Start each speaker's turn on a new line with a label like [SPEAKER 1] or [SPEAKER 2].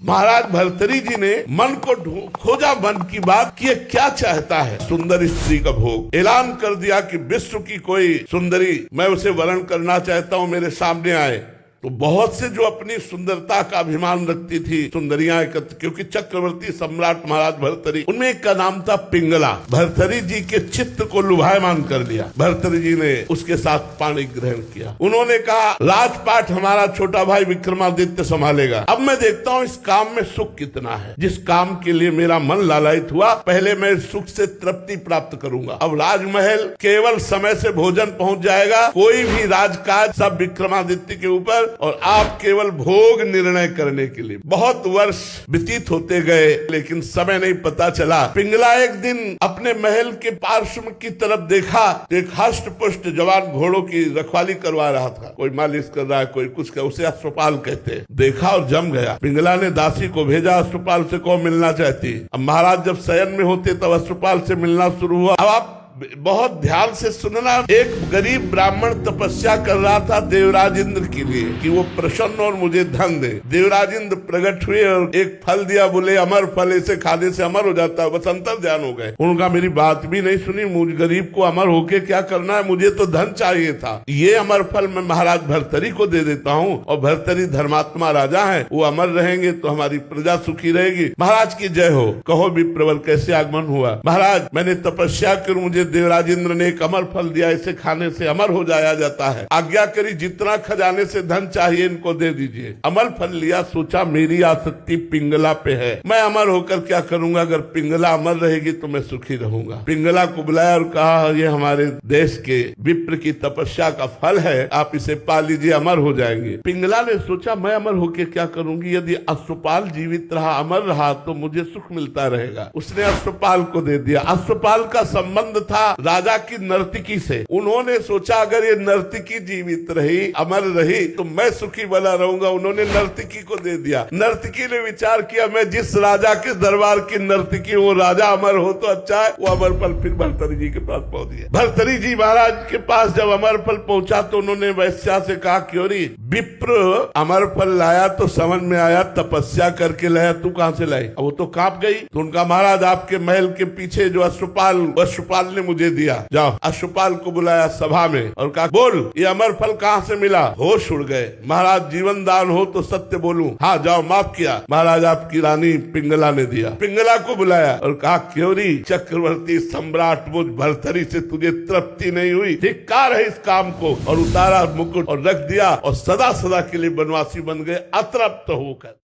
[SPEAKER 1] महाराज भर्तरी जी ने मन को खोजा, मन की बात कि क्या चाहता है। सुंदर स्त्री का भोग ऐलान कर दिया कि विश्व की कोई सुंदरी मैं उसे वर्ण करना चाहता हूँ, मेरे सामने आए। तो बहुत से जो अपनी सुंदरता का अभिमान रखती थी सुंदरियां एकत्र, क्योंकि चक्रवर्ती सम्राट महाराज भर्तरी, उनमें एक का नाम था पिंगला। भर्तरी जी के चित्त को लुभायमान कर दिया। भर्तरी जी ने उसके साथ पाणी ग्रहण किया। उन्होंने कहा राजपाट हमारा छोटा भाई विक्रमादित्य संभालेगा। अब मैं देखता हूँ इस काम में सुख कितना है। जिस काम के लिए मेरा मन लालायित हुआ, पहले मैं सुख से तृप्ति प्राप्त करूंगा। अब राजमहल केवल समय से भोजन पहुंच जाएगा, कोई भी राजकाज सब विक्रमादित्य के ऊपर, और आप केवल भोग निर्णय करने के लिए। बहुत वर्ष व्यतीत होते गए, लेकिन समय नहीं पता चला। पिंगला एक दिन अपने महल के पार्श्व की तरफ देखा, एक हष्ट पुष्ट जवान घोड़ों की रखवाली करवा रहा था। कोई मालिश कर रहा है, कोई कुछ कर, उसे अश्वपाल कहते हैं। देखा और जम गया। पिंगला ने दासी को भेजा, अश्वपाल से कौन मिलना चाहती। अब महाराज जब शयन में होते तब अश्वपाल से मिलना शुरू हुआ। अब आप बहुत ध्यान से सुनना। एक गरीब ब्राह्मण तपस्या कर रहा था देवराज इंद्र के लिए कि वो प्रसन्न और मुझे धन दे। देवराज इंद्र प्रकट हुए और एक फल दिया, बोले अमर फल, इसे खाने से अमर हो जाता है। बस अंतर ध्यान हो गए। उनका मेरी बात भी नहीं सुनी, मुझ गरीब को अमर होके क्या करना है, मुझे तो धन चाहिए था। ये अमर फल मैं महाराज भर्तरी को दे देता हूँ, और भर्तरी धर्मात्मा राजा है, वो अमर रहेंगे तो हमारी प्रजा सुखी रहेगी। महाराज की जय हो। कहो विप्रवर कैसे आगमन हुआ। महाराज मैंने तपस्या कर मुझे देवराज इंद्र ने एक अमर फल दिया, इसे खाने से अमर हो जाया जाता है। आज्ञा करी, जितना खजाने से धन चाहिए इनको दे दीजिए। अमर फल लिया, सोचा मेरी आसक्ति पिंगला पे है, मैं अमर होकर क्या करूंगा। अगर पिंगला अमर रहेगी तो मैं सुखी रहूंगा। पिंगला को बुलाया और कहा ये हमारे देश के विप्र की तपस्या का फल है, आप इसे पा लीजिए, अमर हो जाएंगे। पिंगला ने सोचा मैं अमर होकर क्या करूंगी, यदि अश्वपाल जीवित रहा, अमर रहा, तो मुझे सुख मिलता रहेगा। उसने अश्वपाल को दे दिया। अश्वपाल का संबंध था राजा की नर्तकी से। उन्होंने सोचा अगर ये नर्तकी जीवित रही, अमर रही, तो मैं सुखी बना रहूंगा। उन्होंने नर्तकी को दे दिया। नर्तकी ने विचार किया मैं जिस राजा के दरबार की नर्तकी, वो राजा अमर हो तो अच्छा है। वो अमर फल फिर भर्तरी जी के पास पहुंच गया। भर्तरी जी महाराज के पास जब अमर फल पहुंचा तो उन्होंने वैश्या से कहा क्योरी विप्र अमर फल लाया तो समझ में आया तपस्या करके लाया, तू कहां से लाई। अब वो तो कांप गई। तो उनका महाराज आपके महल के पीछे जो अश्वपाल ने मुझे दिया। जाओ। अश्वपाल को बुलाया सभा में और कहा बोल ये अमर फल कहाँ से मिला। होश उड़ गए। महाराज जीवन दान हो तो सत्य बोलूं। हाँ जाओ, माफ किया। महाराज आपकी रानी पिंगला ने दिया। पिंगला को बुलाया और कहा क्योरी चक्रवर्ती सम्राट मुझ भर्तरी से तुझे तृप्ति नहीं हुई, धिक्कार है इस काम को। और उतारा मुकुट और रख दिया और सदा सदा के लिए बनवासी बन गए अतृप्त होकर।